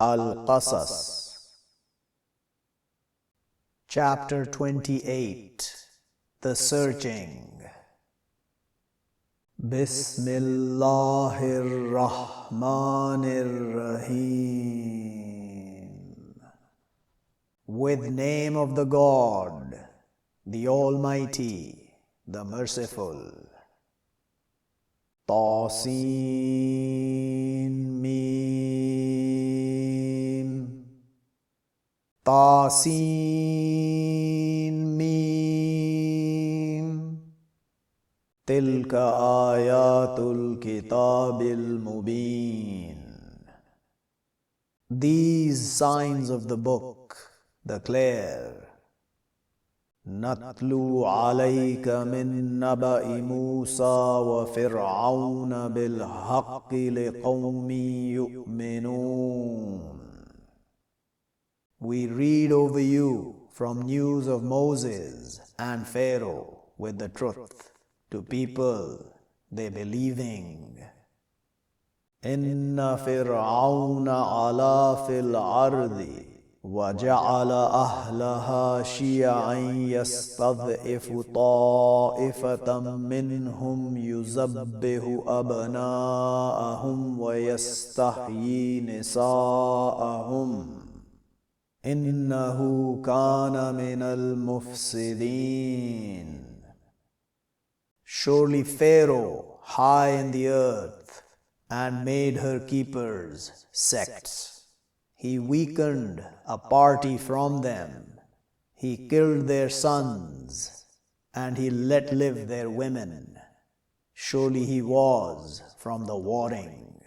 Al-Qasas, Chapter 28, The Searching. Bismillahir Rahmanir Rahim. With name of the God, the Almighty, the Merciful. Tasin Mim. Tasin Mim. Tilka ayatul kitabil mubin. These signs of the book, the clear. نتلو عليك من نبأ موسى وفرعون بالحق لقوم يؤمنون. We read over you from news of Moses and Pharaoh with the truth to people they believing. إن فرعون علا في الأرض وَجَعَلَ أَهْلَهَا شِيَعًا يَسْتَضْعِفُ طَائِفَةً مِّنْهُمْ يُذَبِّحُ أَبْنَاءَهُمْ وَيَسْتَحْيِي نِسَاءَهُمْ إِنَّهُ كَانَ مِنَ الْمُفْسِدِينَ. Surely Pharaoh high in the earth and made her keepers sects. He weakened a party from them. He killed their sons, and he let live their women. Surely he was from the warring.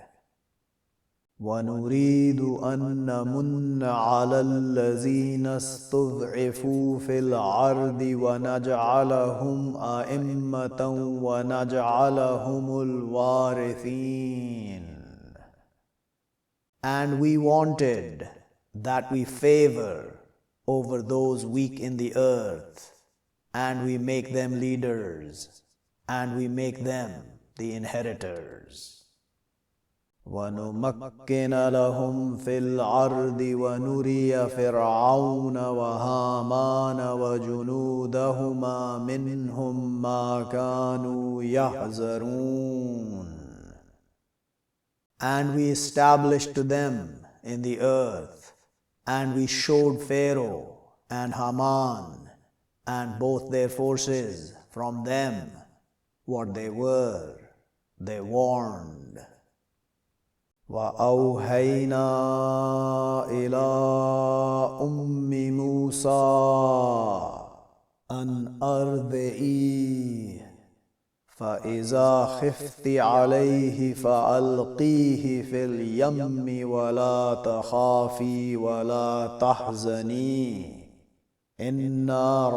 وَنُرِيدُ أَن نَّمُنَّ عَلَى الَّذِينَ اسْتُضْعِفُوا فِي الْأَرْضِ وَنَجْعَلَهُمْ أَئِمَّةً وَنَجْعَلَهُمُ الْوَارِثِينَ. And we wanted that we favor over those weak in the earth, and we make them leaders, and we make them the inheritors. وَنُمَكِّنَ لَهُمْ فِي الْأَرْضِ وَنُرِيَ فِرْعَوْنَ وَهَامَانَ وَجُنُودَهُمَا مِنْهُمْ مَا كَانُوا يَحْذَرُونَ. And we established to them in the earth, and we showed Pharaoh and Haman and both their forces from them what they were. They warned. وَأَوْحَيْنَا إِلَىٰ أُمِّ مُوسَىٰ أَنْ أَرْضِعِيهِ فَإِذَا خِفْتِ عَلَيْهِ فَأَلْقِيهِ فِي الْيَمِّ وَلَا تَخَافِي وَلَا تَحْزَنِي إِنَّا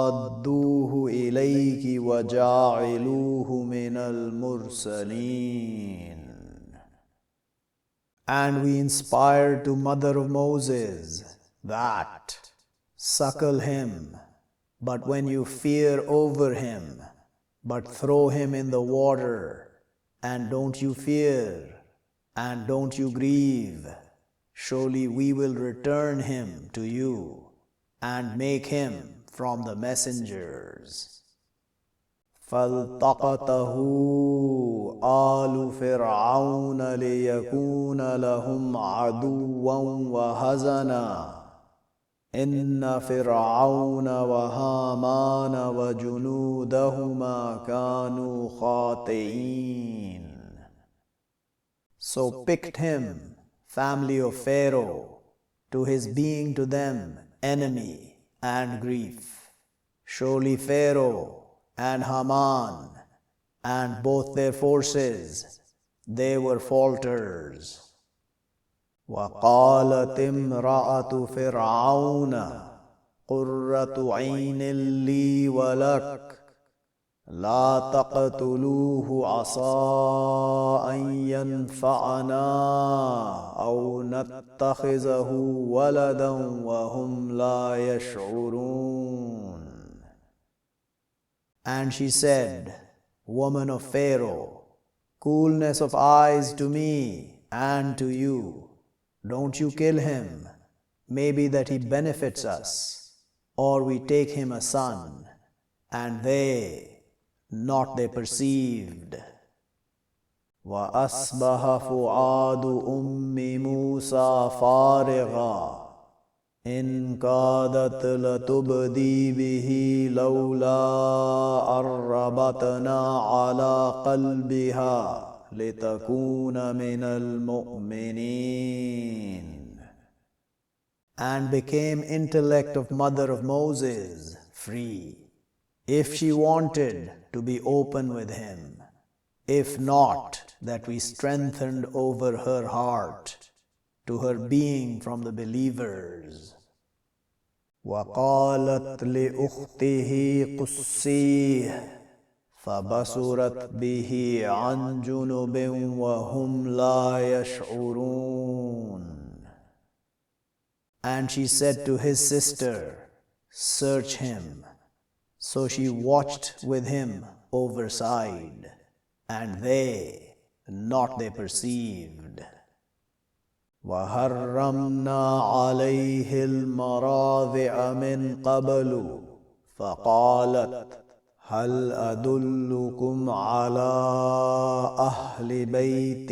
رَادُّوهُ إِلَيْكِ وَجَاعِلُوهُ مِنَ الْمُرْسَلِينَ. And we inspired to mother of Moses that, suckle him, but when you fear over him, but throw him in the water, and don't you fear, and don't you grieve. Surely we will return him to you, and make him from the messengers. فَالْتَقَطَهُ آلُ فِرْعَوْنَ لِيَكُونَ لَهُمْ عَدُوًّا وَحَزَنًا إِنَّ فِرْعَوْنَ وَهَامَانَ وَجُنُودَهُمَا كَانُوا خَاطِئِينَ. So picked him, family of Pharaoh, to his being to them enemy and grief. Surely Pharaoh and Haman and both their forces, they were faulters. وَقَالَتِ امْرَأَةُ فِرْعَوْنَ قُرَّةُ عَيْنٍ لِّي وَلَكَ لَا تَقْتُلُوهُ عَسَىٰ أَن يَنفَعَنَا أَوْ نَتَّخِذَهُ وَلَدًا وَهُمْ لَا يَشْعُرُونَ. And she said, Woman of Pharaoh, coolness of eyes to me and to you, don't you kill him. Maybe that he benefits us, or we take him a son. And not they perceived. وَأَصْبَحَ فُؤَادُ أُمِّ مُوسَى فَارِغًا إِنْ كَادَتْ لَتُبْدِي بِهِ لَوْلَا أَن رَّبَطْنَا عَلَى قَلْبِهَا لِتَكُونَ مِنَ الْمُؤْمِنِينَ. And became intellect of mother of Moses free, if she wanted to be open with him, if not that we strengthened over her heart to her being from the believers. وَقَالَتْ لِأُخْتِهِ قُصِّيهِ فَبَصُرَتْ بِهِ عَنْ جُنُبٍ وَهُمْ لَا يَشْعُرُونَ. And she said to his sister, search him. So she watched with him overside, and not they perceived. وَحَرَّمْنَا عَلَيْهِ الْمَرَاضِعَ مِنْ قَبْلُ فَقَالَتْ هَلْ أَدُلُّكُمْ عَلَى أَهْلِ بَيْتٍ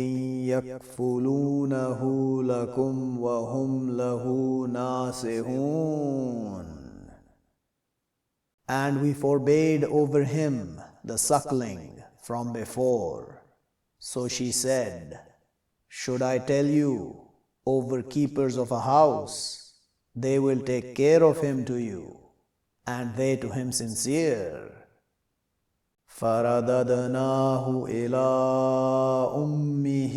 يَكْفُلُونَهُ لَكُمْ وَهُمْ لَهُ نَاصِحُونَ. And we forbade over him the suckling from before. So she said, should I tell you, overkeepers of a house, they will take care of him to you, and they to him sincere. فَرَدَدْنَاهُ إِلَىٰ أُمِّهِ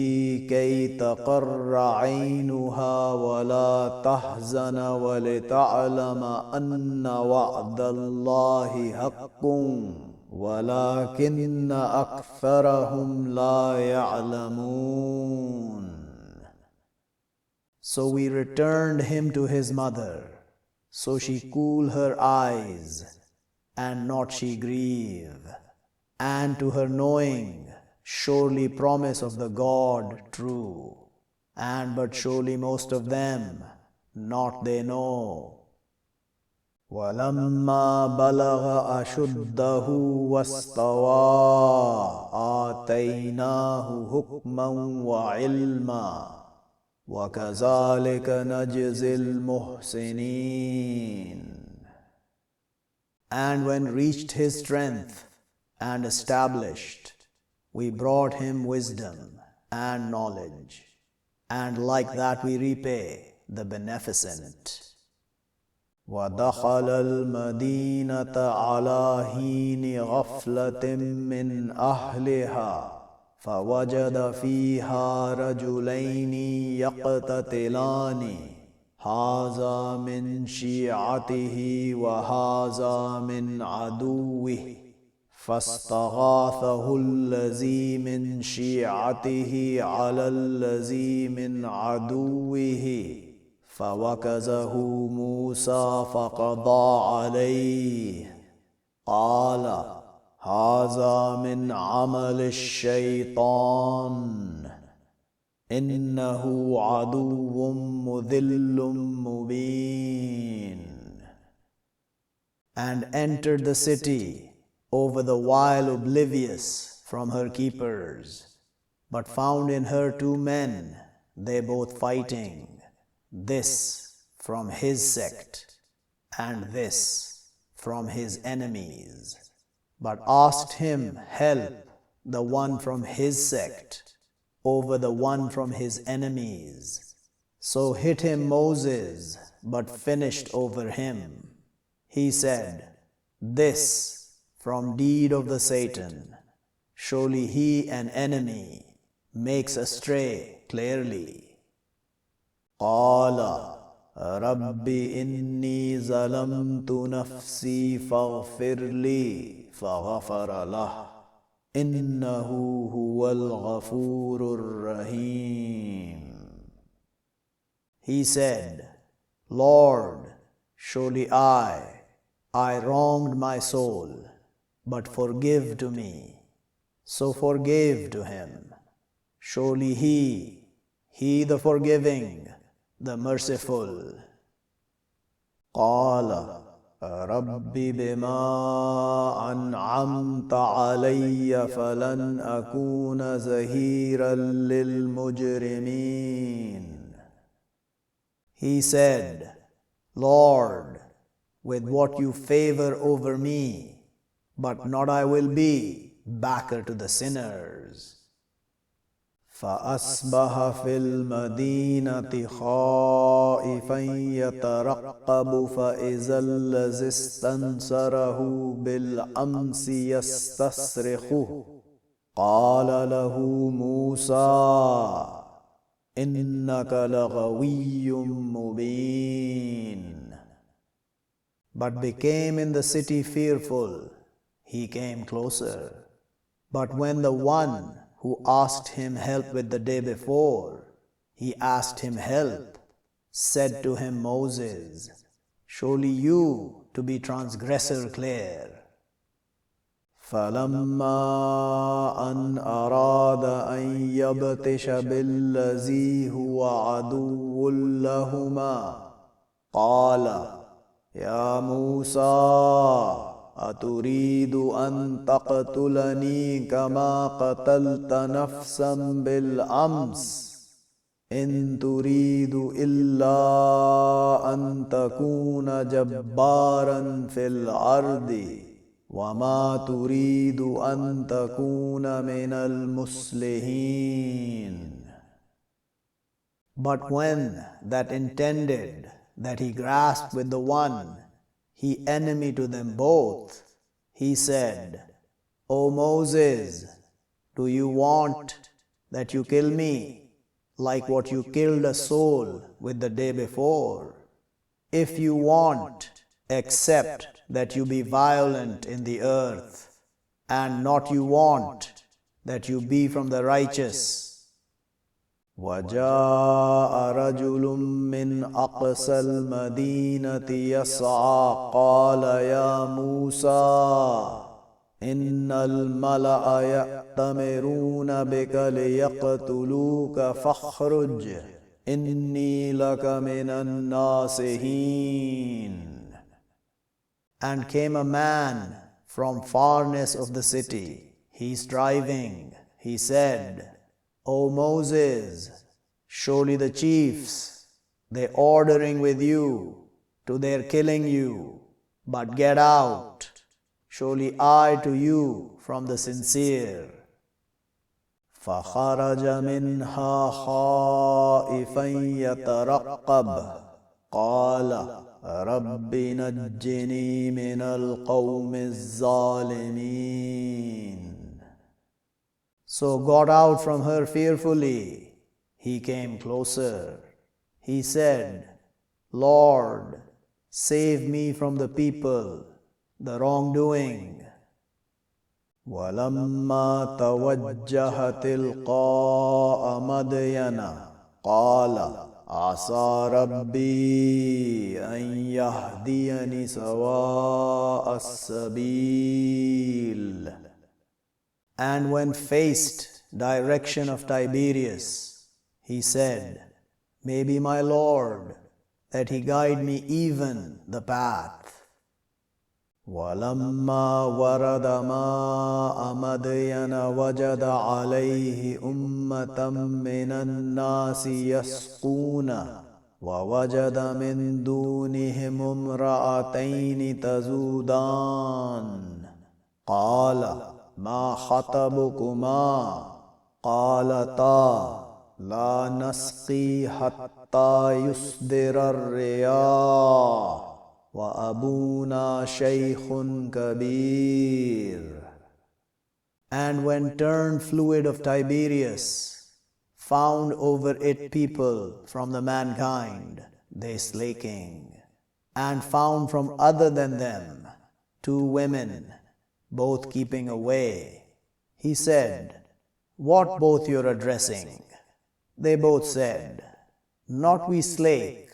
كَيْ تَقَرَّ عَيْنُهَا وَلَا تَحْزَنَ وَلِتَعْلَمَ أَنَّ وَعْدَ اللَّهِ حَقٌّ وَلَكِنَّ أَكْثَرَهُمْ لَا يَعْلَمُونَ. So we returned him to his mother, so she cool her eyes, and not she grieve. And to her knowing, surely promise of the God true, and but surely most of them, not they know. وَلَمَّا بَلَغَ أَشُدَّهُ وَاسْتَوَى آتَيْنَاهُ حُكْمًا وَعِلْمًا وَكَذَلِكَ نَجْزِي الْمُحْسِنِينَ. And when reached his strength and established, we brought him wisdom and knowledge, and like that we repay the beneficent. وَدَخَلَ الْمَدِينَةَ عَلَى حِينِ غَفْلَةٍ مِّنْ أَهْلِهَا فَوَجَدَ فِيهَا رَجُلَيْنِ يَقْتَتِلَانِ هَذَا مِنْ شِيعَتِهِ وَهَذَا مِنْ عَدُوِّهِ فَاسْتَغَاثَهُ الَّذِي مِنْ شِيعَتِهِ عَلَى الَّذِي مِنْ عَدُوِّهِ فَوَكَزَهُ مُوسَى فَقَضَى عَلَيْهِ قَالَ هَذَا مِنْ عَمَلِ الشَّيْطَانِ إِنَّهُ عَدُوٌّ مُذِلٌّ مُبِينٌ. And entered the city over the while oblivious from her keepers, but found in her 2 men, they both fighting, this from his sect, and this from his enemies, but asked him help, the one from his sect, over the one from his enemies. So hit him Moses, but finished over him. He said, this from deed of the Satan, surely he an enemy, makes astray clearly. قَالَ رَبِّ إِنِّي ظَلَمْتُ نَفْسِي فَاغْفِرْ لِي فَغَفَرَ لَهُ إِنَّهُ هُوَ الْغَفُورُ الرَّحِيمُ. He said, Lord, surely I wronged my soul, but forgive to me. So forgave to him. Surely he the forgiving, the Merciful. قال رب بما أنعمت علي فلن أكون ظهيرا للمجرمين. He said, Lord, with what you favor over me, but not I will be backer to the sinners. فأصبح في المدينة خائفا يترقب فإذا الذي استنصره بالأمس يستصرخه قال له موسى إنك لغوي مبين. But became in the city fearful. He came closer. But when the one who asked him help with the day before, he asked him help, said to him Moses, surely you to be transgressor clear. فَلَمَّا أَنْ أَرَادَ أَنْ يَبْطِشَ بِالَّذِي هُوَ عَدُوٌّ لَهُمَا قَالَ يَا مُوسَى أتريد أن تقتلني كما قتلت نفسا بالأمس إن تريد إلا أن تكون جبارا في الأرض وما تريد أن تكون من المصلحين. But when that intended that he grasped with the one, he enemy to them both, he said, O Moses, do you want that you kill me like what you killed a soul with the day before? If you want, accept that you be violent in the earth, and not you want that you be from the righteous. وَجَاءَ رَجُلٌ مِّنْ أَقْصَى الْمَدِينَةِ يَسْعَىٰ قَالَ يَا مُوسَىٰ إِنَّ الْمَلَأَ يَأْتَمِرُونَ بِكَ لِيَقْتُلُوكَ فَاخْرُجْ إِنِّي لَكَ مِنَ النَّاصِحِينَ. And came a man from farness of the city. He is driving. He said, O Moses, surely the chiefs, they ordering with you to their killing you, but get out, surely I to you from the sincere. فَخَرَجَ مِنْهَا خَائِفًا يَتَرَقَّبُ قَالَ رَبِّ نَجِّنِي مِنَ الْقَوْمِ الظَّالِمِينَ. So got out from her fearfully. He came closer. He said, Lord, save me from the people, the wrongdoing. وَلَمَّا تَوَجَّهَ تِلْقَاءَ مَدْيَنَ قَالَ عَسَى رَبِّي أَنْ يَهْدِيَنِ سَوَاءَ السَّبِيلِ. And when faced direction of Tiberias, he said, Maybe my Lord, that he guide me even the path. وَلَمَّا وَرَدَ مَاءَ مَدْيَنَ وَجَدَ عَلَيْهِ أُمَّةً مِّنَ النَّاسِ يَسْقُونَ وَوَجَدَ مِن دُونِهِمُ امْرَأَتَيْنِ تَذُودَانِ قَالَ ما خطبكما قالتا لا نسقي حتى يصدر الرياح وأبونا شيخ كبير. And when turned fluid of Tiberias, found over it people from the mankind, they slaking, and found from other than them 2 women, both keeping away. He said, What both you're addressing? They both said, Not we slake,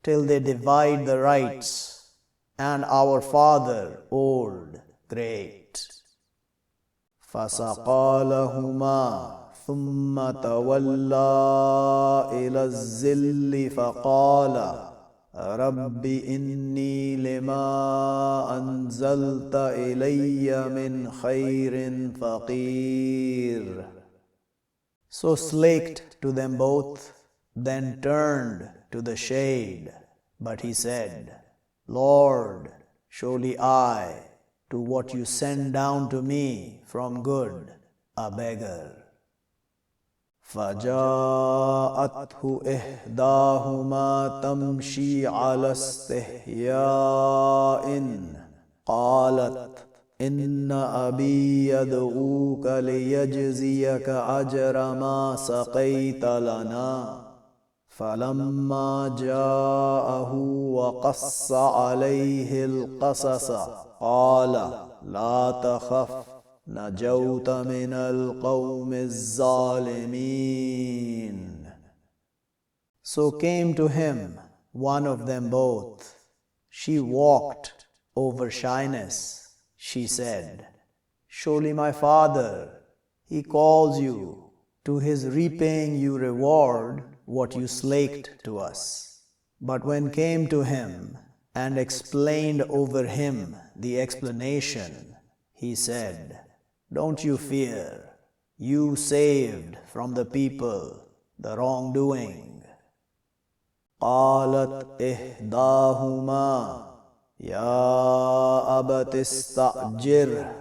till they divide the rights, and our father old, great. فَسَقَى لَهُمَا ثم تولى إلى الظل فقال رب إني لما أنزلت إلي من خير فقير. So slaked to them both, then turned to the shade. But he said, Lord, surely I, to what you send down to me from good, a beggar. فجاءته إحداهما تمشي على استحياء قالت إن أبي يدعوك ليجزيك أجر ما سقيت لنا. فلما جاءه وقص عليه القصص قال لا تخف نجوت من القوم الظالمين. So came to him one of them both. She walked over shyness. She said, surely my father, he calls you to his repaying you reward what you slaked to us. But when came to him and explained over him the explanation, he said, don't you fear, you saved from the people the wrongdoing. قالت إحداهما يا أبت استأجره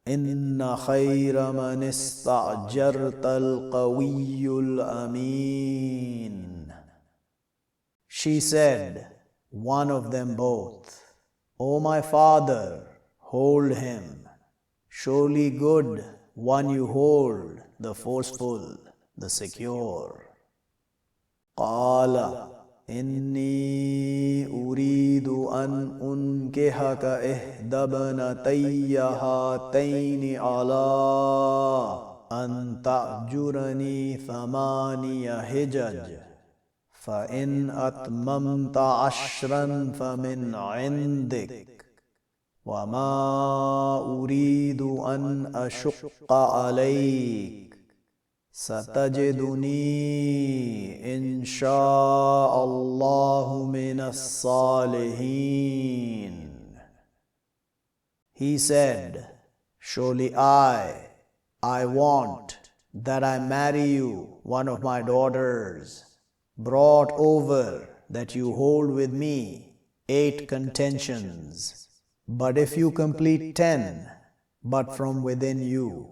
إن خير من استأجرت القوي الأمين. She said, one of them both, O my father, hold him. Surely good one you hold, the forceful, the secure. قال إني أريد أن أنكحك إحدى ابنتي هاتين على أن تأجرني 8 حجج فإن أتممت 10 فمن عندك وما أريد أن أشق عليك ستجدني إن شاء الله من الصالحين. He said, surely I want that I marry you one of my daughters, brought over that you hold with me 8 contentions. But if you complete 10, but from within you,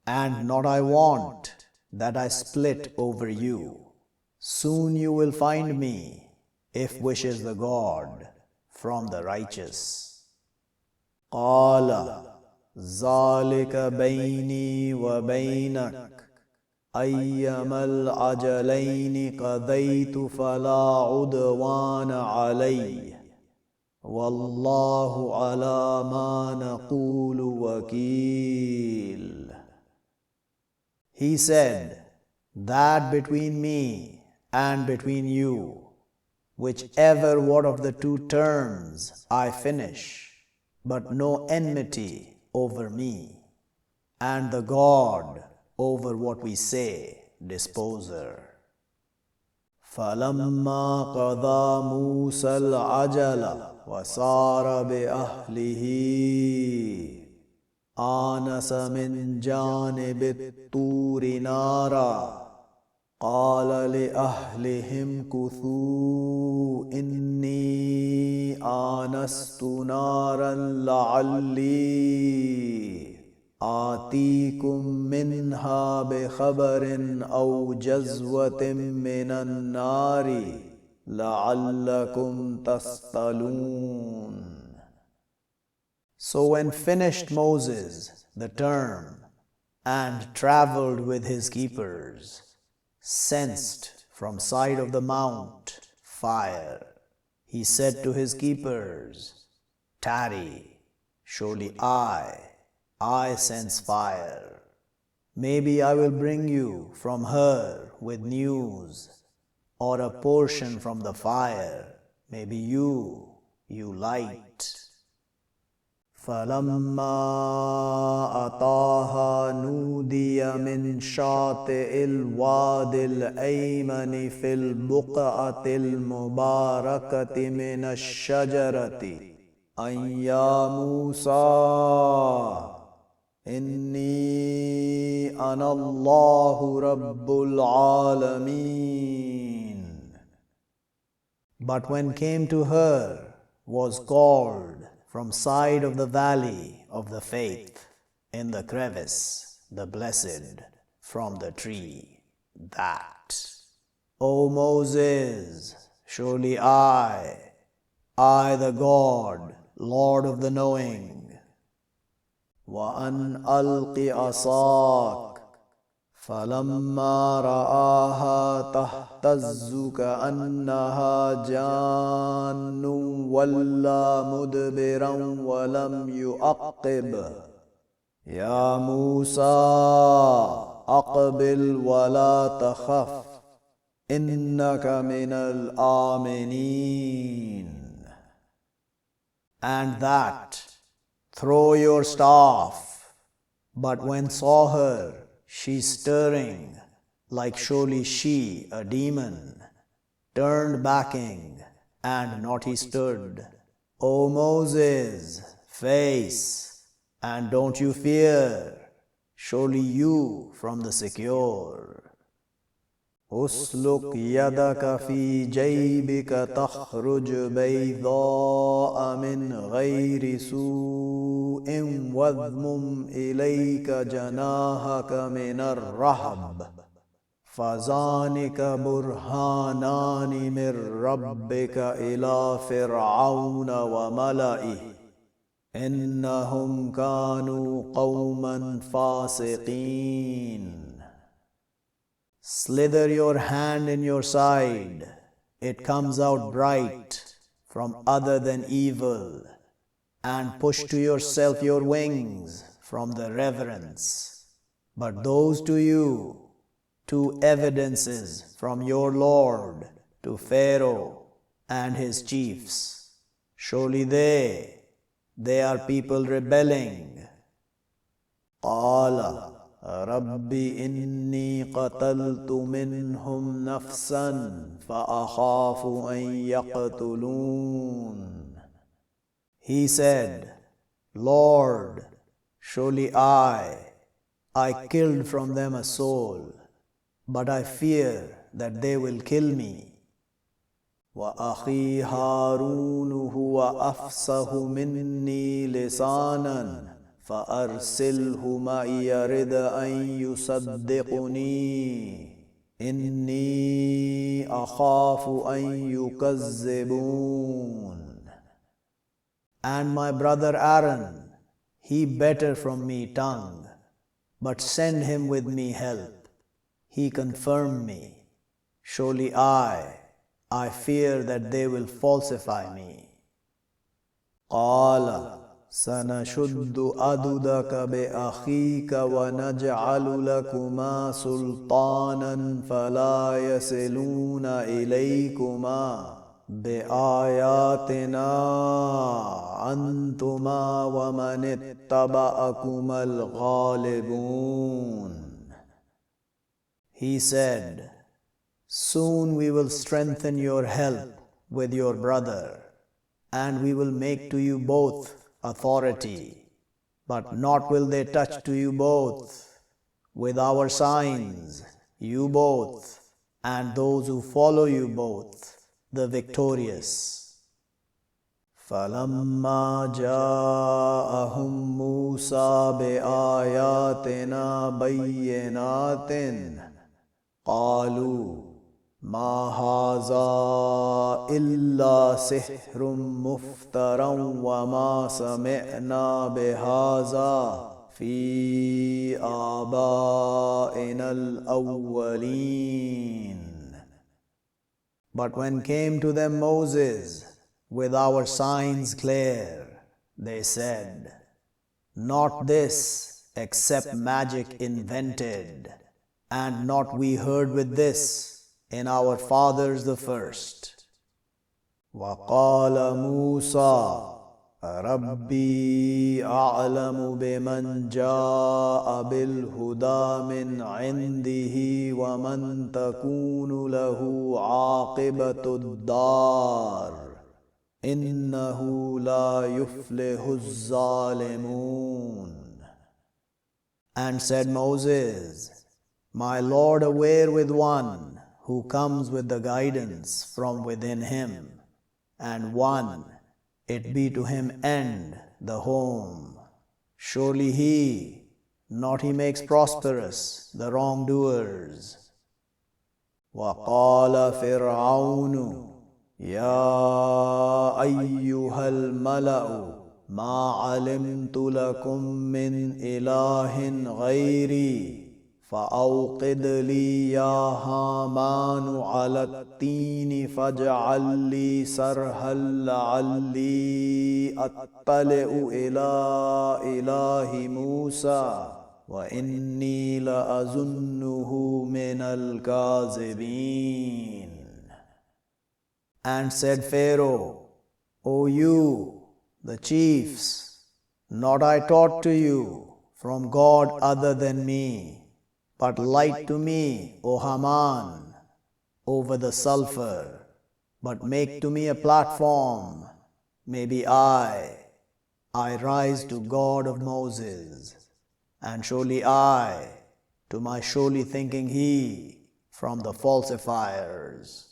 and not I want that I split over you, soon you will find me, if wishes the God, from the righteous. قال ذلك بيني وبينك أيما الأجلين قضيت فلا عدوان علي والله على ما نقول وكيل. He said, that between me and between you, whichever one of the 2 terms I finish, but no enmity over me, and the God over what we say, disposer. فَلَمَّا قَضَى مُوسَى الْعَجَلَ وَسَارَ بِأَهْلِهِ آنس من جانب الطور نارا قال لأهلهم كثوا إني آنست نارا لعلي آتيكم منها بخبر أو جزوة من النار لعلكم تصطلون. So when finished Moses the term and travelled with his keepers, sensed from side of the mount fire, he said to his keepers, tarry, surely I sense fire. Maybe I will bring you from her with news, or a portion from the fire, maybe you light. فَلَمَّا أَتَاهَا نُودِيَ مِنْ شَاطِئِ الْوَادِ الْأَيْمَنِ فِي الْبُقْعَةِ الْمُبَارَكَةِ مِنَ الشَّجَرَةِ أَنْ يَا مُوسَى إِنِّي أَنَا اللَّهُ رَبُّ الْعَالَمِينَ. But when came to her was called from side of the valley of the faith in the crevice, the blessed from the tree, that, O Moses, surely I the God, Lord of the knowing, وَأَنْ أَلْقِ عَصَاكَ فَلَمَّا رَآهَا تَهْتَزُّ كَأَنَّهَا جَانٌّ وَلَّى مُدْبِرًا وَلَمْ يُعَقِّبْ يَا مُوسَى أَقْبِلْ وَلَا تَخَفْ إِنَّكَ مِنَ الْآمِنِينَ. And that, throw your staff. But when saw her, she stirring, like surely she, a demon, turned backing, and not he stood. O Moses, face, and don't you fear, surely you from the secure. أسلك يدك في جيبك تخرج بيضاء من غير سوء واضمم إليك جناحك من الرهب فذلك برهانان من ربك إلى فرعون وملئه إنهم كانوا قوما فاسقين. Slither your hand in your side, it comes out bright from other than evil, and push to yourself your wings from the reverence. But those to you, two evidences from your Lord to Pharaoh and his chiefs. Surely they are people rebelling. قَالَ رَبِّ إِنِّي قَتَلْتُ مِنْهُمْ نَفْسًا فَأَخَافُ أَنْ يَقْتُلُونَ. He said, Lord, surely I killed from them a soul, but I fear that they will kill me. وَأَخِي هَارُونُ هُوَ أَفْصَحُ مِنِّي لِسَانًا فَأَرْسِلْهُ مَعِيَ رِدْ أَنْ يُصَدِّقُنِي إِنِّي أَخَافُ أَنْ يُكَذِّبُونَ. And my brother Aaron, he better from me tongue, but send him with me help. He confirmed me. Surely I fear that they will falsify me. قَالَ سَنَشُدُّ أَضُدَكَ بِأَخِيكَ وَنَجْعَلُ لَكُمَا سُلْطَانًا فَلَا يَصِلُونَ إِلَيْكُمَا بِآيَاتِنَا أَنْتُمَا وَمَنِ اتَّبَعَكُمَا الْغَالِبُونَ. He said, Soon we will strengthen your help with your brother, and we will make to you both authority, but not will they touch to you both. With our signs, you both, and those who follow you both, the victorious. فَلَمَّا جَاءَهُمْ مُوسَى بِآيَاتِنَا بَيِّنَاتٍ قَالُوا مَا هَذَا إِلَّا سِحْرٌ مُفْتَرًى وَمَا سَمِعْنَا بِهَذَا فِي آبَائِنَا الْأَوَّلِينَ. But when came to them Moses with our signs clear, they said, Not this except magic invented, and not we heard with this in our fathers the first. وَقَالَ مُوسَى Rabbi a'lamu biman ja'a bil huda min indihi wa man takunu lahu aqibatud dar. Innahu la yuflihu zalimun. And said Moses, My Lord aware with one who comes with the guidance from within him, and one it be to him end the home. Surely he, not he makes prosperous the wrongdoers. وَقَالَ فِرْعَوْنُ يَا أَيُّهَا الْمَلَأُ مَا عَلِمْتُ لَكُم مِّنْ إِلَٰهٍ غَيْرِي فأوقد لي يا هامان على التين فاجعل لي سرحا لعلي أطلع إلى إله موسى وإني لأظنه من الكاذبين. And said Pharaoh, O you, the chiefs, not I taught to you from God other than me, but light to me, O Haman, over the sulfur, but make to me a platform, maybe I rise to God of Moses, and surely I, to my surely thinking he, from the falsifiers.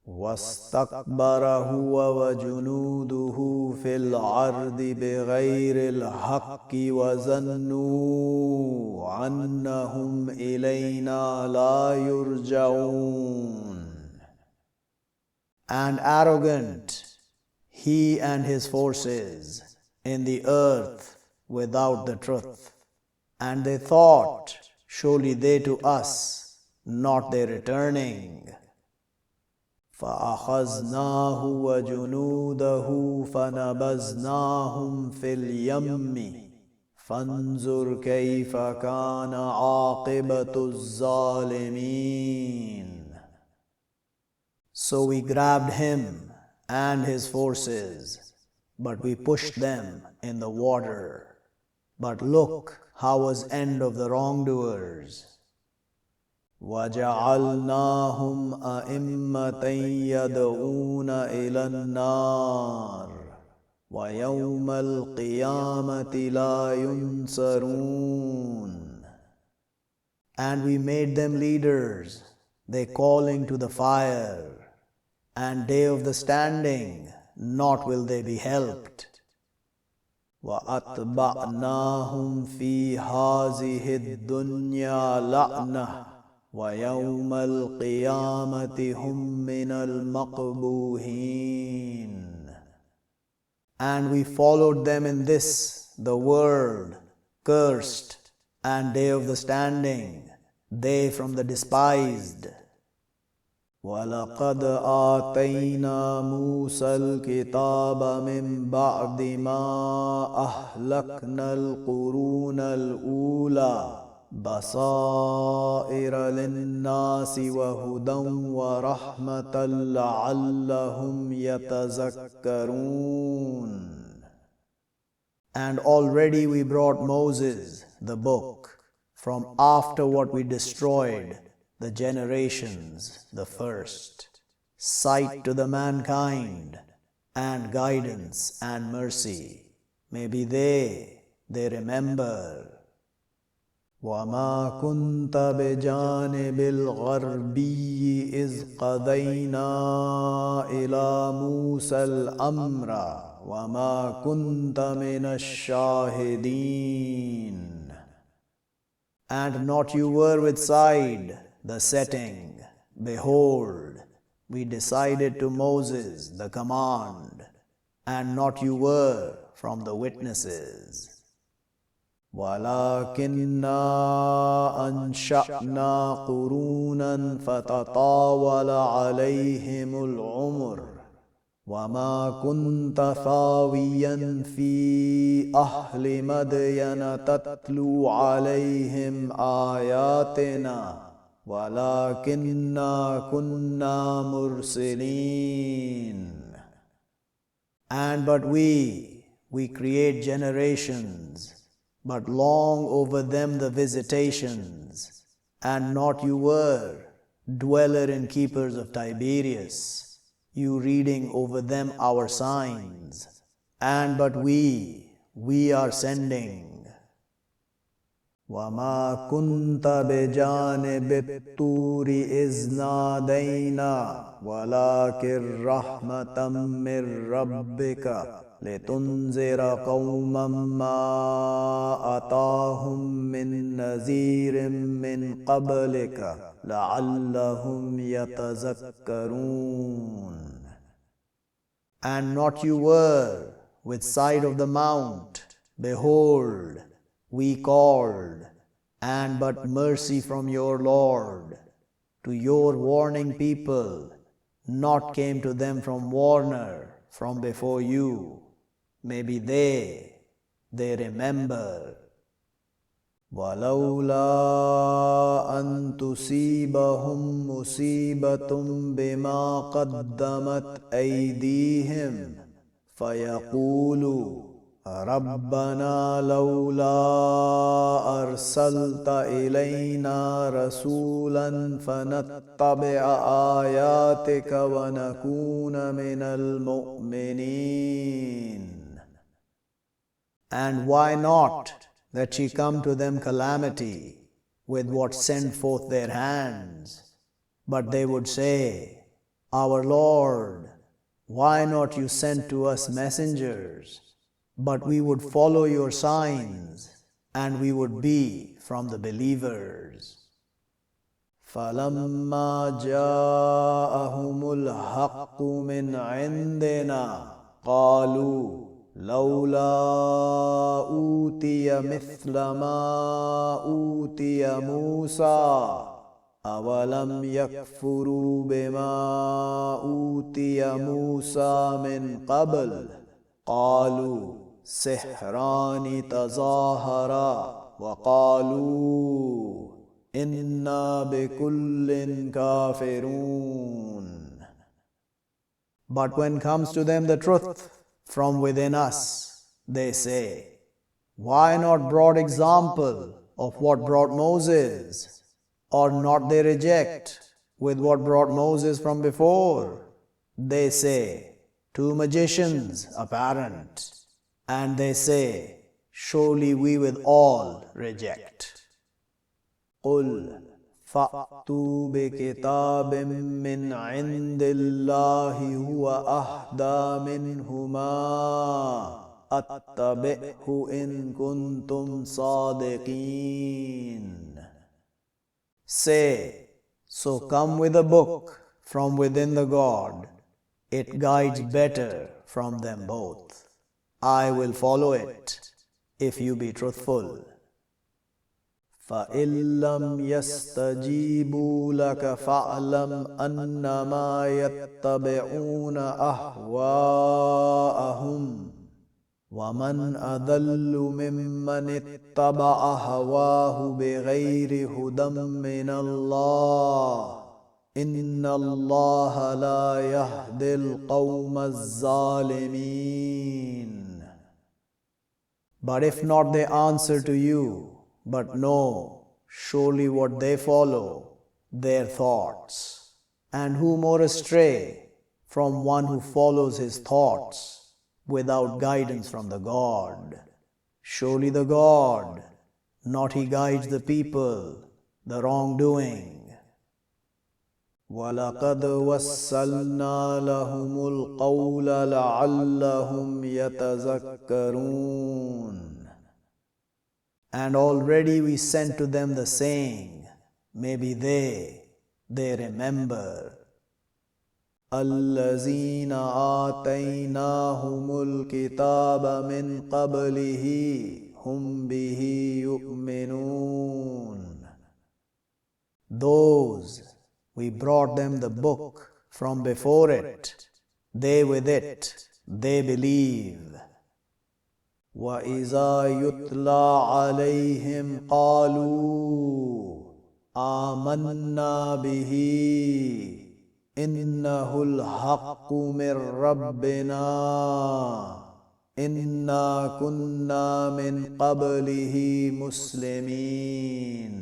وَاسْتَكْبَرَ هُوَ وَجُنُودُهُ فِي الْأَرْضِ بِغَيْرِ الْحَقِّ وَظَنُّوا أَنَّهُمْ إِلَيْنَا لَا يُرْجَعُونَ. And arrogant, he and his forces, in the earth without the truth. And they thought, surely they to us, not they returning. فَأَخَذْنَاهُ وَجُنُودَهُ فَنَبَذْنَاهُمْ فِي الْيَمِّ فَانظُرْ كَيْفَ كَانَ عَاقِبَةُ الظَّالِمِينَ. So we grabbed him and his forces, but we pushed them in the water. But look how was end of the wrongdoers. وَجَعَلْنَاهُمْ أَئِمَّةً يَدْعُونَ إِلَى النَّارِ وَيَوْمَ الْقِيَامَةِ لَا يُنصَرُونَ. And we made them leaders, they calling to the fire, and day of the standing, not will they be helped. وَأَتْبَعْنَاهُمْ فِي هَذِهِ الدُّنْيَا لَعْنَةً وَيَوْمَ الْقِيَامَةِ هُمْ مِنَ الْمَقْبُوحِينَ. And we followed them in this, the world, cursed, and day of the standing, they from the despised. وَلَقَدْ آتَيْنَا مُوسَى الْكِتَابَ مِنْ بَعْدِ مَا أَهْلَكْنَا الْقُرُونَ الْأُولَى بَصَائِرَ لِلنَّاسِ وَهُدًى وَرَحْمَةً لَعَلَّهُمْ يَتَذَكَّرُونَ. And already we brought Moses, the book, from after what we destroyed, the generations, the first, sight to the mankind, and guidance and mercy. Maybe they remember. وَمَا كُنْتَ بِجَانِبِ الْغَرْبِيِّ إِذْ قَضَيْنَا إِلَى مُوسَى الْأَمْرَ وَمَا كُنْتَ مِنَ الشَّاهِدِينَ. And not you were with side the setting. Behold, we decided to Moses the command, and not you were from the witnesses. وَلَكِنَّا أَنشَأْنَا قُرُونًا فَتَطَاوَلَ عَلَيْهِمُ الْعُمُرُ وَمَا كُنْتَ ثَاوِيًّا فِي أَهْلِ مَدْيَنَ تَتْلُو عَلَيْهِمْ آيَاتِنَا وَلَكِنَّا كُنَّا مُرْسِلِينَ. And but we create generations, but long over them the visitations, and not you were, dweller and keepers of Tiberias, you reading over them our signs, and but we are sending. وَمَا كُنْتَ بِجَانِبِ الطُّورِ إِذْ نَادَيْنَا وَلَكِنْ رَحْمَةً مِّن رَّبِّكَ لِتُنذِرَ قَوْمًا مَّا أَتَاهُم مِّن نَّذِيرٍ مِّن قَبْلِكَ لَعَلَّهُمْ يَتَذَكَّرُونَ. And not you were, with sight of the mount, behold, we called, and but mercy from your Lord, to your warning people, not came to them from warner, from before you. Maybe they remember. وَلَوْلَا أَن تُصِيبَهُم مُّصِيبَةٌ بِمَا قَدَّمَتْ أَيْدِيهِمْ فَيَقُولُوا رَبَّنَا لَوْلَا أَرْسَلْتَ إِلَيْنَا رَسُولًا فَنَتَّبِعَ آيَاتِكَ وَنَكُونَ مِنَ الْمُؤْمِنِينَ. And why not that she come to them calamity with what send forth their hands? But they would say, Our Lord, why not you send to us messengers? But we would follow your signs, and we would be from the believers. فَلَمَّا جَاءَهُمُ الْحَقُّ مِنْ عِنْدِنَا قَالُوا لَوْلَا أُوتِيَ مِثْلَ مَا أُوتِيَ مُوسَى أَوَلَمْ يَكْفُرُوا بِمَا أُوتِيَ مُوسَى مِنْ قَبْلُ قَالُوا سِحْرَانِ تَظَاهَرَا وَقَالُوا إِنَّا بِكُلٍّ كَافِرُونَ. But when comes to them the truth from within us, they say, Why not brought example of what brought Moses? Or not they reject with what brought Moses from before? They say, 2 magicians apparent, and they say, Surely we with all reject. قُلْ فَأْتُوا بِكِتَابٍ مِّنْ عِنْدِ اللَّهِ هُوَ أَهْدَى مِنْهُمَا أَتَّبِعْهُ إِن كُنْتُمْ صَادِقِينَ. Say, so come with a book from within the God. It guides better from them both. I will follow it, if you be truthful. فَإِن لَّمْ يَسْتَجِيبُوا لَكَ فَاعْلَمْ أَنَّمَا يَتَّبِعُونَ أَهْوَاءَهُمْ وَمَنْ أَضَلُّ مِمَّنِ اتَّبَعَ هَوَاهُ بِغَيْرِ هُدًى مِّنَ اللَّهِ إِنَّ اللَّهَ لَا يَهْدِي الْقَوْمَ الظَّالِمِينَ. But if not they answer to you, but know surely what they follow, their thoughts. And who more astray from one who follows his thoughts without guidance from the God? Surely the God, not He guides the people, the wrongdoing. وَلَقَدْ وَسَّلْنَا لَهُمُ الْقَوْلَ لَعَلَّهُمْ يَتَذَكَّرُونَ. And already we sent to them the saying, maybe they remember. الَّذِينَ آتَيْنَاهُمُ الْكِتَابَ مِنْ قَبْلِهِ هُمْ بِهِ يُؤْمِنُونَ. Those we brought them the book from before it, they with it, they believe. وَإِذَا يُتْلَى عَلَيْهِمْ قَالُوا آمَنَّا بِهِ إنه الحق من ربنا إنا كنا من قبله مسلمين.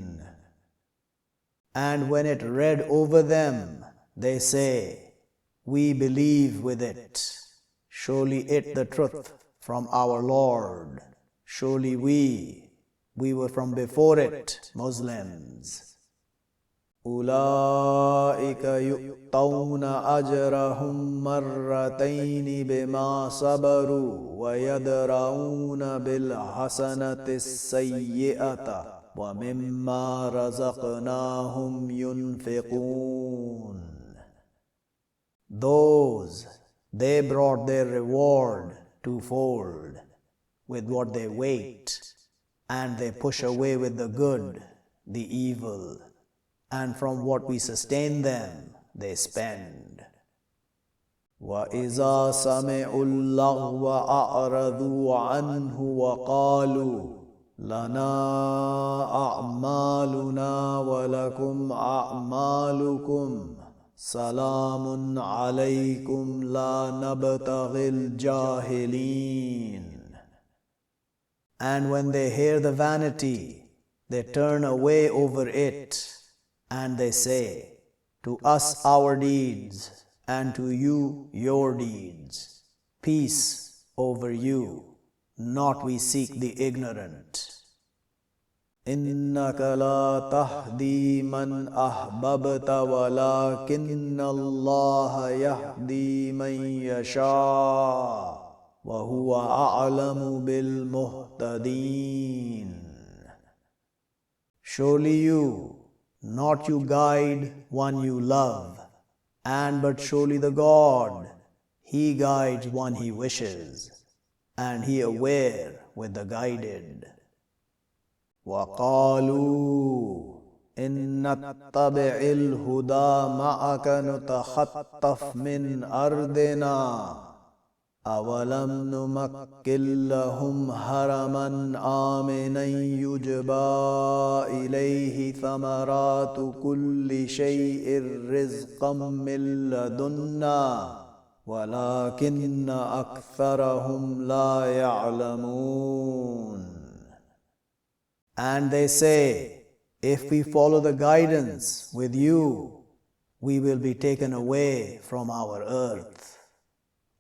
And when it read over them, they say, we believe with it. Surely it the truth from our Lord. Surely we were from before it Muslims. أولئك يؤتون أجرهم مرتين بما صبروا ويدرؤون بالحسنة السيئة ومما رزقناهم ينفقون. Those, they brought their reward twofold with what they wait, and they push away with the good the evil, and from what we sustain them they spend. وَإِذَا سَمِعُوا اللَّغْوَ أَعْرَضُوا عَنْهُ وَقَالُوا لَنَا أَعْمَالُنَا وَلَكُمْ أَعْمَالُكُمْ سَلَامٌ عَلَيْكُمْ لَا نَبْتَغِي الْجَاهِلِينَ. And when they hear the vanity, they turn away over it, and they say, to us our deeds, and to you your deeds. Peace over you, not we seek the ignorant. إِنَّكَ لَا تَهْدِي مَنْ أَحْبَبْتَ وَلَكِنَّ اللَّهَ يَهْدِي مَنْ يَشَاءُ وَهُوَ أَعْلَمُ بِالْمُهْتَدِينَ. Surely you, not you guide one you love, and but surely the God, He guides one He wishes, and He aware with the guided. وَقَالُوا إِن نَتَّبِعِ الْهُدَى مَعَكَ نُتَخَطَّفْ مِنْ أَرْضِنَا أَوَلَمْ نُمَكِّنْ لَهُمْ هَرَمًا آمِنًا يُجْبَى إِلَيْهِ ثَمَرَاتُ كُلِّ شَيْءٍ رِزْقًا مِنْ لَدُنَّا وَلَكِنَّ أَكْثَرَهُمْ لَا يَعْلَمُونَ. And they say, if we follow the guidance with you, we will be taken away from our earth.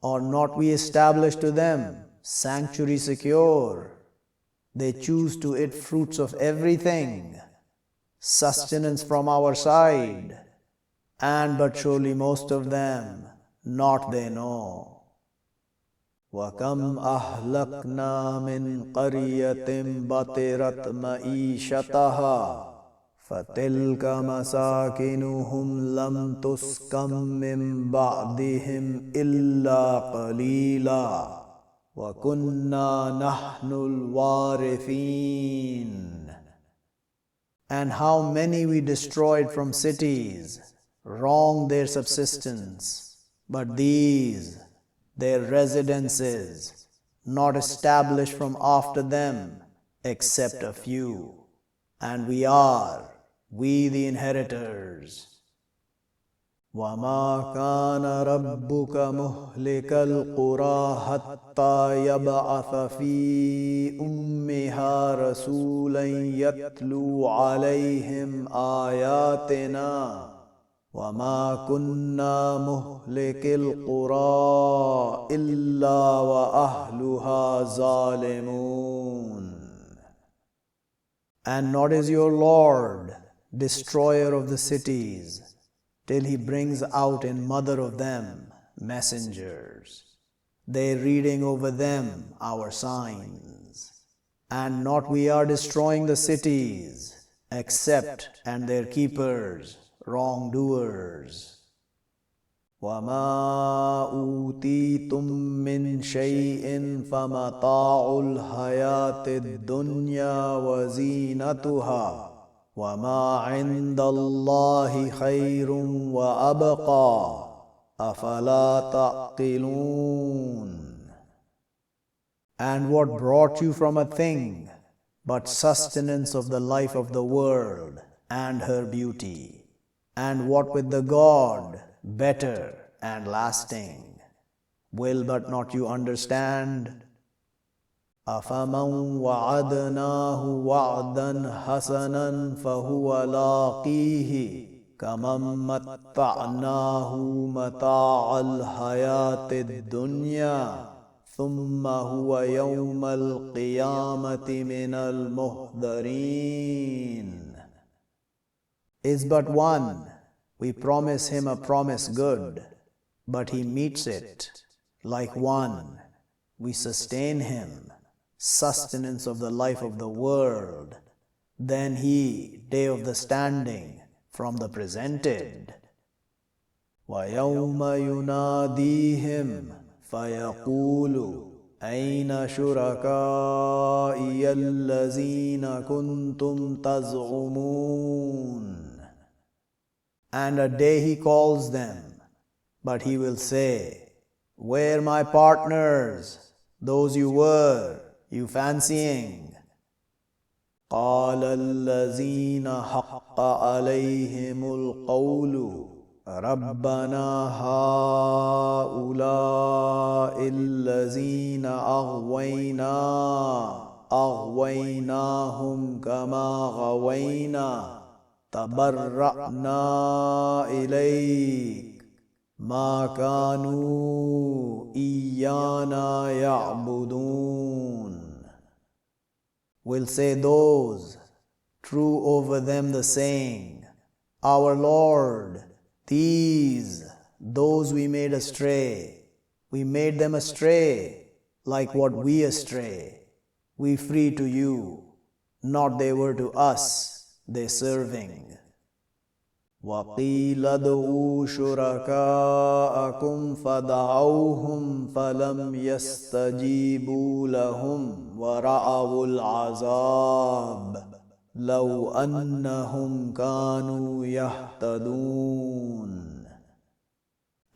Or not we establish to them sanctuary secure. They choose to eat fruits of everything, sustenance from our side, and but surely most of them not they know. وَكَمْ أَهْلَكْنَا مِنْ قَرْيَةٍ بَطِرَتْ مَعِيشَتَهَا فَتِلْكَ مَسَاكِنُهُمْ لَمْ تُسْكَنْ مِنْ بَعْدِهِمْ إِلَّا قَلِيلًا وَكُنَّا نَحْنُ الْوَارِثِينَ. And how many we destroyed from cities, wronged their subsistence, but these, their residences, not established from after them, except a few. And we are, we the inheritors. وَمَا كَانَ رَبُّكَ مُهْلِكَ الْقُرَى حَتَّى يَبْعَثَ فِي أُمِّهَا رَسُولًا يَتْلُو عَلَيْهِمْ آيَاتِنَا وَمَا كُنَّا مُهْلِكِي الْقُرَى إِلَّا وَأَهْلُهَا ظَالِمُونَ. And not is your Lord, destroyer of the cities, till He brings out in mother of them messengers, they reading over them our signs. And not we are destroying the cities, except and their keepers, wrongdoers. وَمَا أُوتِيتُم مِّن شَيْءٍ فَمَتَاعُ الْحَيَاةِ الدُّنْيَا وَزِينَتُهَا وَمَا عِندَ اللَّهِ خَيْرٌ وَأَبْقَى أَفَلَا تَعْقِلُونَ. And what brought you from a thing but sustenance of the life of the world and her beauty? And what with the God better and lasting. Will but not you understand? أَفَمَنْ وَعَدْنَاهُ وَعْدًا حَسَنًا فَهُوَ لَاقِيهِ كَمَنْ مَتَّعْنَاهُ مَتَاعَ الْحَيَاةِ الدُّنْيَا ثُمَّ هُوَ يَوْمَ الْقِيَامَةِ مِنَ الْمُحْضَرِينَ. Is but one, we promise him a promise good, but he meets it. Like one, we sustain him, sustenance of the life of the world. Then he, day of the standing, from the presented. وَيَوْمَ يُنَادِيهِمْ فَيَقُولُ أَيْنَ شُرَكَائِيَ الَّذِينَ كُنْتُمْ تَزْعُمُونَ. And a day he calls them, but he will say, where my partners, those you were, you fancying? قَالَ الَّذِينَ حَقَّ عَلَيْهِمُ الْقَوْلُ رَبَّنَا هَؤُلَاءِ الَّذِينَ أَغْوَيْنَاهُمْ كَمَا غَوَيْنَا تَبَرَّأْنَا إِلَيْكَ مَا كَانُوا إِيَّانَا يَعْبُدُونَ. Will say those, true over them the saying, our Lord, those we made astray, we made them astray, like what we astray. We free to you, not they were to us, they serving. وَقِيلَ ادْعُوا شُرَكَاءَكُمْ فَدَعَوْهُمْ فَلَمْ يَسْتَجِيبُوا لَهُمْ وَرَأَوُا الْعَذَابَ لَوْ أَنَّهُمْ كَانُوا يَهْتَدُونَ.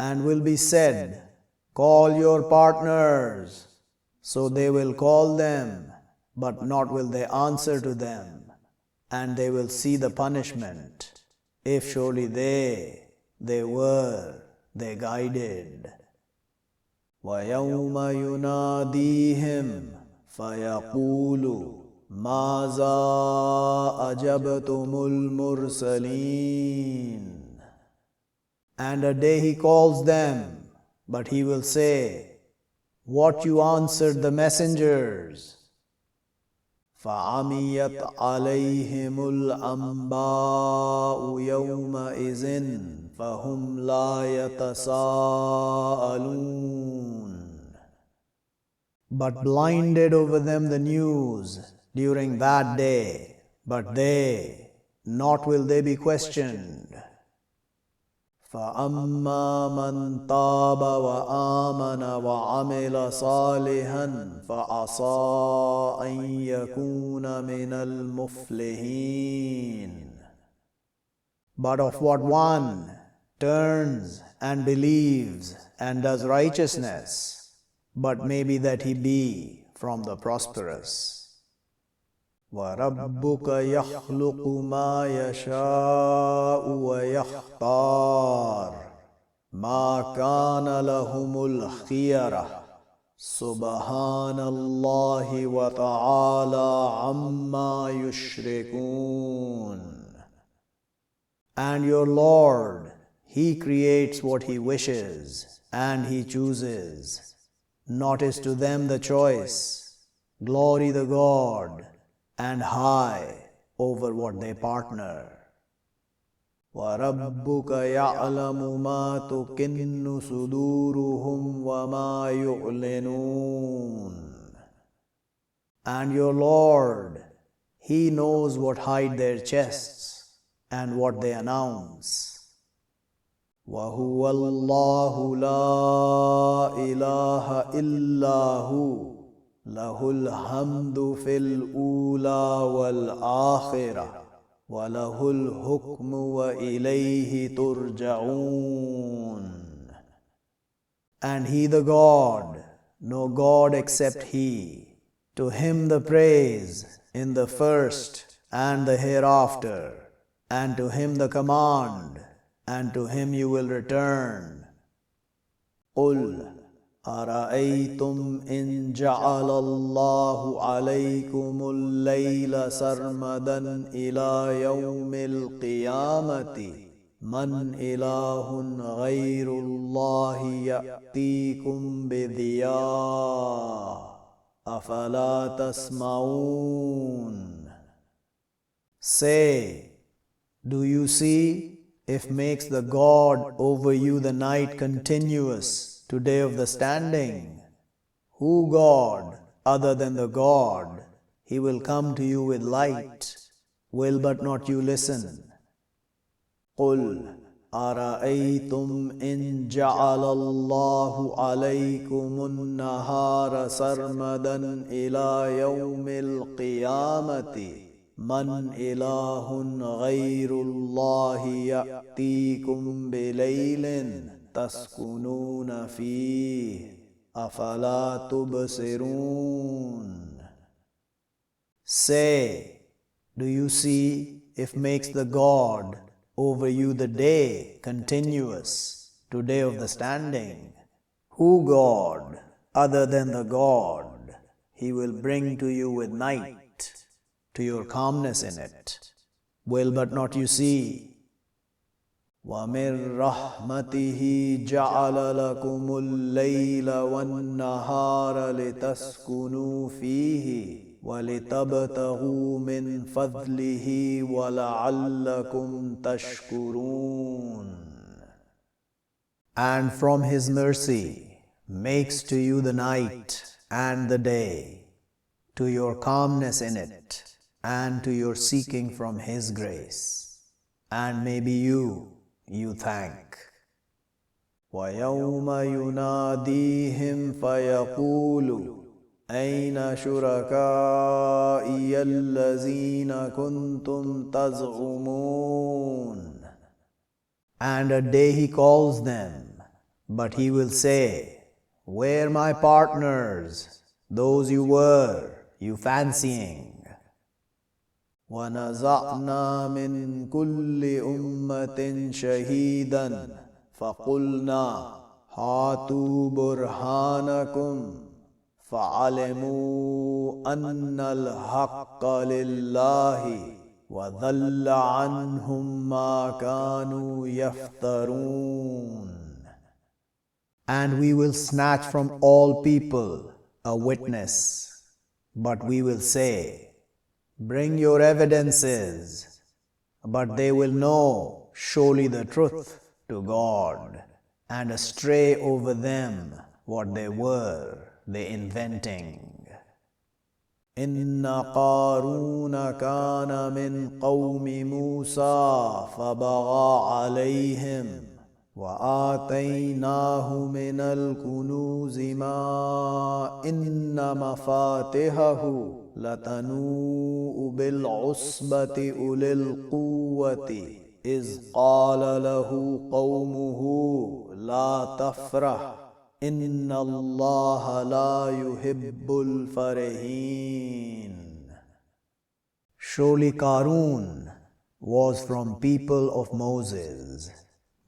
And will be said, call your partners. So they will call them, but not will they answer to them, and they will see the punishment. If surely they guided. وَيَوْمَ يُنَادِيهِمْ فَيَقُولُ مَاذَا أَجَبْتُمُ الْمُرْسَلِينَ. And a day he calls them, but he will say, what you answered the messengers. فَعَمِيَتْ عَلَيْهِمُ الْأَنْبَاءُ يَوْمَئِذٍ فَهُمْ لَا يَتَسَاءَلُونَ. But blinded over them the news during that day, but they, not will they be questioned. فَأَمَّا مَنْ تَابَ وَآمَنَ وَعَمِلَ صَالِحًا فَعَسَىٰ أَنْ يَكُونَ مِنَ الْمُفْلِحِينَ. But of what one turns and believes and does righteousness, but maybe that he be from the prosperous. وَرَبُّكَ يَخْلُقُ مَا يَشَاءُ وَيَخْتَارُ مَا كَانَ لَهُمُ الْخِيَرَةُ سُبْحَانَ اللَّهِ وَتَعَالَى عَمَّا يُشْرِكُونَ. And your Lord, He creates what He wishes, and He chooses. Not is to them the choice. Glory the God, and high over what they partner. وَرَبُّكَ يَعْلَمُ مَا تُكِنُّ صُدُورُهُمْ وَمَا يُعْلِنُونَ. And your Lord, He knows what hide their chests and what they announce. وَهُوَ اللَّهُ لَا إِلَهَ إِلَّا هُوَ لَهُ الْحَمْدُ فِي الْأُولَى وَالْآخِرَةِ وَلَهُ الْحُكْمُ وَإِلَيْهِ تُرْجَعُونَ. And He the God, no God except He. To Him the praise in the first and the hereafter, and to Him the command, and to him you will return. قُلْ أَرَأَيْتُمْ إِنْ جَعَلَ اللَّهُ عَلَيْكُمُ اللَّيْلَ سَرْمَدًا إِلَى يَوْمِ الْقِيَامَةِ مَنْ إِلَٰهٌ غَيْرُ اللَّهِ يَأْتِيكُمْ بِضِيَاءٍ أَفَلَا تَسْمَعُونَ. Say, do you see if makes the God over you the night continuous to day of the standing? Who God other than the God? He will come to you with light. Will but not you listen? قُلْ أَرَأَيْتُمْ إِنْ جَعَلَ اللَّهُ عَلَيْكُمُ النَّهَارَ سَرْمَدًا إِلَى يَوْمِ الْقِيَامَةِ مَنْ إِلَٰهٌ غَيْرُ اللَّهِ يَأْتِيكُمْ بِلَيْلٍ تَسْكُنُونَ فِيهِ أَفَلَا تُبْصِرُونَ. Say, do you see if makes the God over you the day continuous to day of the standing? Who God other than the God? He will bring to you with night, to your calmness in it. Will but not you see? وَمِن رَحْمَتِهِ جَعَلَ لَكُمُ اللَّيْلَ وَالنَّهَارَ لِتَسْكُنُوا فِيهِ وَلِتَبْتَغُوا مِنْ فَضْلِهِ وَلَعَلَّكُمْ تَشْكُرُونَ. And from His mercy makes to you the night and the day, to your calmness in it, and to your seeking from His grace. And maybe you thank. وَيَوْمَ يُنَادِيهِمْ فَيَقُولُ أَيْنَ شُرَكَائِيَ الَّذِينَ كُنْتُمْ تَزْعُمُونَ. And a day He calls them, but He will say, where my partners, those you were, you fancying. وَنَزَعْنَا مِنْ كُلِّ أُمَّةٍ شَهِيدًا فَقُلْنَا هَاتُوا بُرْهَانَكُمْ فَعَلِمُوا أَنَّ الْحَقَّ لِلَّهِ وَضَلَّ عَنْهُمْ مَا كَانُوا يَفْتَرُونَ. And we will snatch from all people a witness, but we will say, bring your evidences, but they will know surely the truth to God, and astray over them what they were inventing. إِنَّ قَارُونَ كَانَ مِنْ قَوْمِ مُوسَى فَبَغَى عَلَيْهِمْ وَآتَيْنَاهُ مِنَ الْكُنُوزِ مَا إِنَّ مَفَاتِحَهُ لَتَنُوءُ بِالْعُصْبَةِ أُولِي الْقُوَّةِ إِذْ قَالَ لَهُ قَوْمُهُ لَا تَفْرَحْ إِنَّ اللَّهَ لَا يُحِبُّ الْفَرِحِينَ. Surely Qarun was from people of Moses,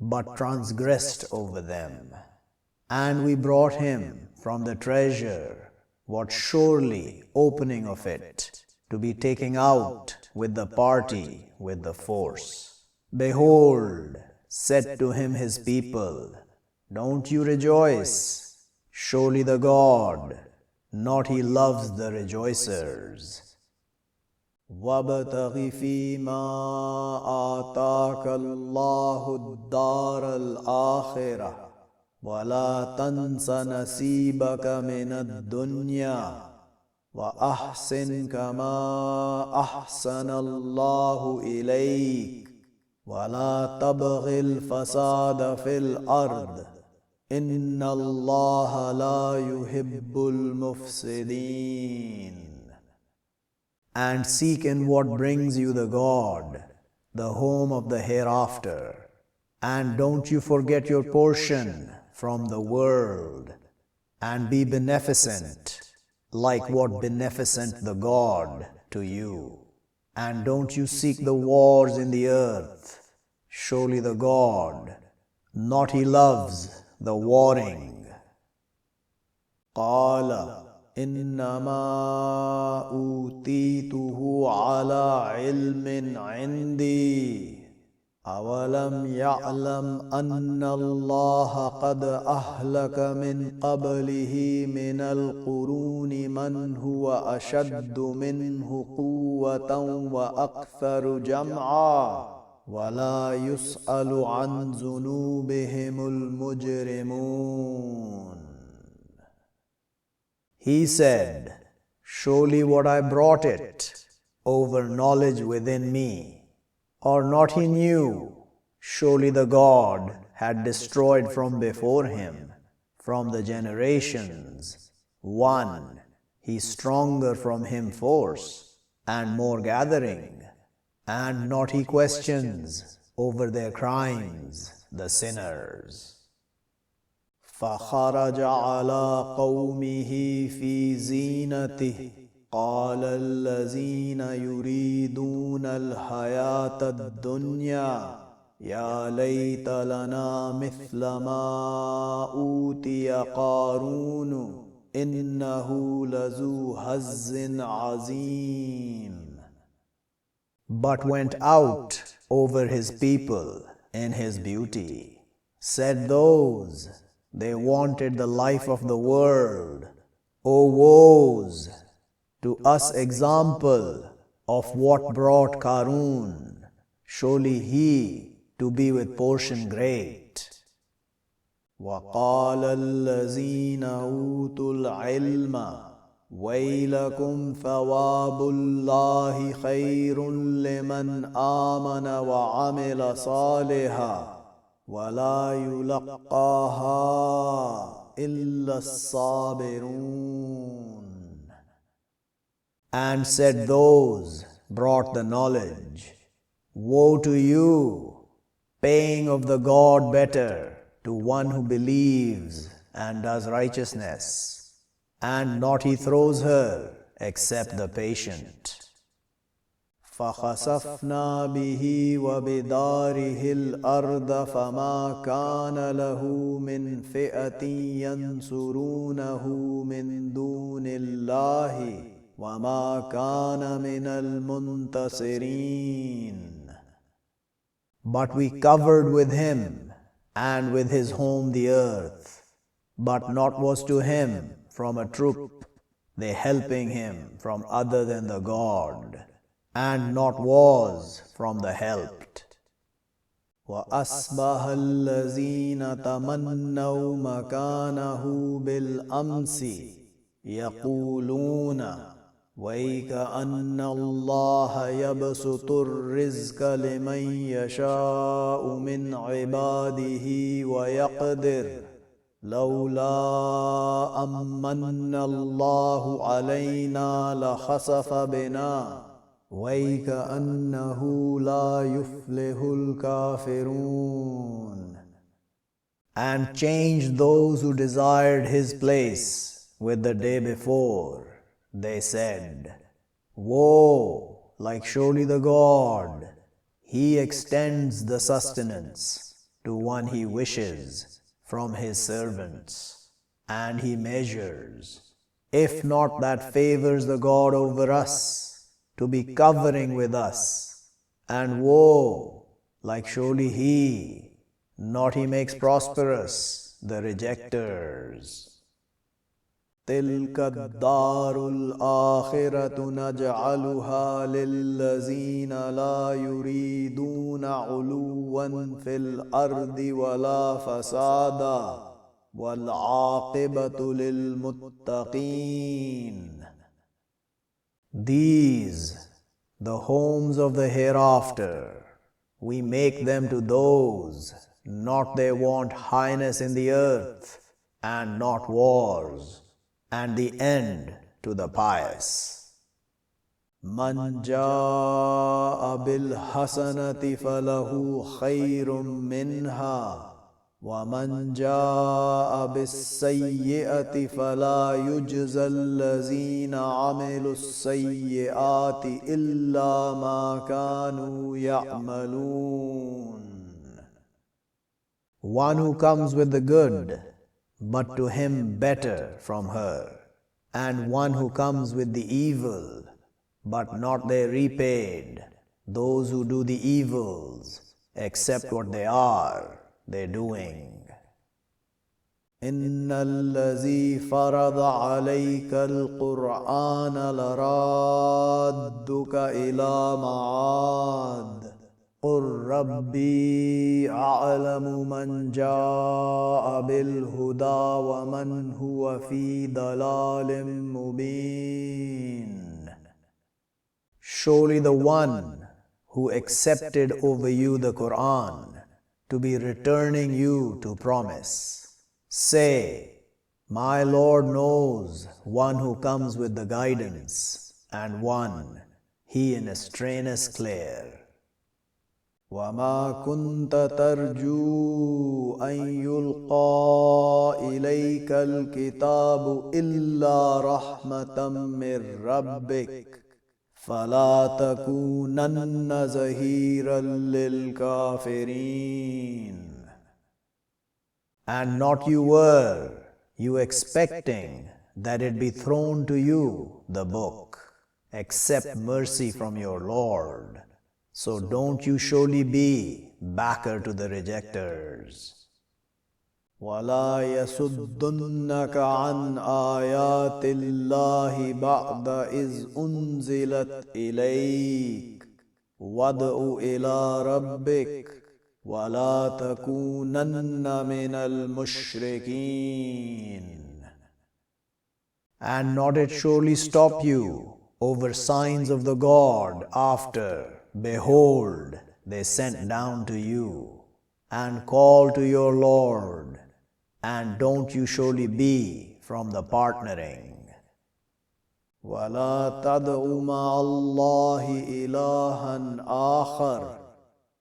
but transgressed over them. And we brought him from the treasure what surely opening of it to be taken out with the party, with the force. Behold, said to him his people, don't you rejoice? Surely the God, not He loves the rejoicers. وَابْتَغِ فِي مَا آتَاكَ اللَّهُ الدَّارَ الْآخِرَةَ وَلَا تَنْسَ نَصِيبَكَ مِنَ الدُّنْيَا وَأَحْسِنْ كَمَا أَحْسَنَ اللَّهُ إِلَيْكَ وَلَا تَبْغِ الْفَسَادَ فِي الْأَرْضِ إِنَّ اللَّهَ لَا يُحِبُّ الْمُفْسِدِينَ. And seek in what brings you the God, the home of the hereafter. And don't you forget your portion from the world, and be beneficent, like what beneficent the God to you. And don't you seek the wars in the earth. surely the God, not he loves the warring. قال إنما أوتيته على علم عندي أولم يعلم أن الله قد أهلك من قبله من القرون من هو أشد منه قوة وأكثر جمعا ولا يسأل عن ذنوبهم المجرمون. He said, surely what I brought it, over knowledge within me, or not he knew, surely the God had destroyed from before him, from the generations, one, he stronger from him force, and more gathering, and not he questions over their crimes, the sinners. فخرج على قومه في زينته قال الذين يريدون الحياة الدنيا يا ليت لنا مثل ما أوتي قارون إنه لذو حظ عظيم. But went out over his people in his beauty. Said those, they wanted the life of the world. O woes! To us example of what brought Qarun, surely he to be with portion great. وَقَالَ الَّذِينَ أُوتُوا الْعِلْمَ وَيْلَكُمْ ثَوَابُ اللَّهِ خَيْرٌ لِمَنْ آمَنَ وَعَمِلَ صَالِحًا وَلَا يُلَقَّاهَا إِلَّا الصَّابِرُونَ. And said those brought the knowledge, woe to you, paying of the God better to one who believes and does righteousness, and not he throws her except the patient. فَخَسَفْنَا بِهِ وَبِدَارِهِ الْأَرْضَ فَمَا كَانَ لَهُ مِنْ فِئَةٍ يَنْصُرُونَهُ مِنْ دُونِ اللَّهِ وَمَا كَانَ مِنَ الْمُنْتَصِرِينَ. But we covered with him and with his home the earth, but not was to him from a troop they helping him from other than the God, and not was from the helped. وَأَصْبَحَ الَّذِينَ تَمَنَّوْا مَكَانَهُ بِالْأَمْسِ يَقُولُونَ وَيْكَأَنَّ اللَّهَ يَبْسُطُ الرِّزْقَ لِمَنْ يَشَاءُ مِنْ عِبَادِهِ وَيَقْدِرُ لَوْلَا أَمَّنَّ اللَّهُ عَلَيْنَا لَخَسَفَ بِنَا وَيْكَأَنَّهُ لَا يُفْلِحُ الْكَافِرُونَ. And changed those who desired his place with the day before. They said, woe, like surely the God, he extends the sustenance to one he wishes from his servants, and he measures, if not that favors the God over us, to be covering with us, and woe, like surely he, not he makes prosperous the rejectors. تِلْكَ الدَّارُ الْآخِرَةُ نَجْعَلُهَا لِلَّذِينَ لَا يُرِيدُونَ عُلُوًّا فِي الْأَرْضِ وَلَا فَسَادًا وَالْعَاقِبَةُ لِلْمُتَّقِينَ. These, the homes of the hereafter, we make them to those, not they want highness in the earth, and not wars, and the end to the pious. مَنْ جَاءَ بِالْحَسَنَةِ فَلَهُ خَيْرٌ مِّنْهَا وَمَنْ جَاءَ بِالسَّيِّئَةِ فَلَا يُجْزَى الَّذِينَ عَمِلُوا السَّيِّئَاتِ إِلَّا مَا كَانُوا يَعْمَلُونَ. one who comes with the good, but to him better from her, and one who comes with the evil, but not they repaid, those who do the evils, except what they're doing. إن الذي فرض عليك القرآن لرادك إلى معاد قل ربي أعلم من جاء بالهدى ومن هو في ضلال مبين. Surely the one who accepted over you the Quran to be returning you to promise. Say, my Lord knows one who comes with the guidance, and one, he in a straightness clear. وَمَا كُنْتَ تَرْجُو أَنْ يُلْقَى إِلَيْكَ الْكِتَابُ إِلَّا رَحْمَةً مِّن رَبِّكَ فَلَا تَكُونَنَّ ظَهِيرًا لِلْكَافِرِينَ. And not you expecting that it be thrown to you, the book, except mercy from your Lord. So don't you surely be backer to the rejectors. وَلَا يَصُدُّنَّكَ عَنْ آيَاتِ اللَّهِ بَعْدَ إِذْ أُنْزِلَتْ إِلَيْكَ وَادْعُ إِلَى رَبِّكَ وَلَا تَكُونَنَّ مِنَ الْمُشْرِكِينَ. And not it surely stop you over signs of the God after, behold, they sent down to you, and call to your Lord, and don't you surely be from the partnering. وَلَا تَدْعُ مَعَ اللَّهِ إِلَهًا آخَرَ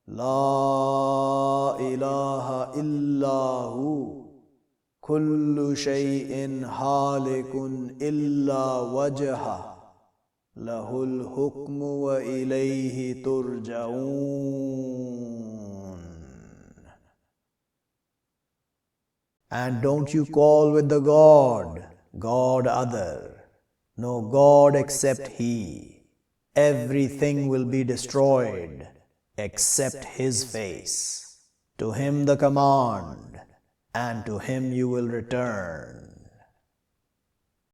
لا إله إلا هو كل شيء هالك إلا وجهه له الحكم وإليه ترجعون. And don't you call with the God other, no God except He. Everything will be destroyed except His face. To Him the command, and to Him you will return.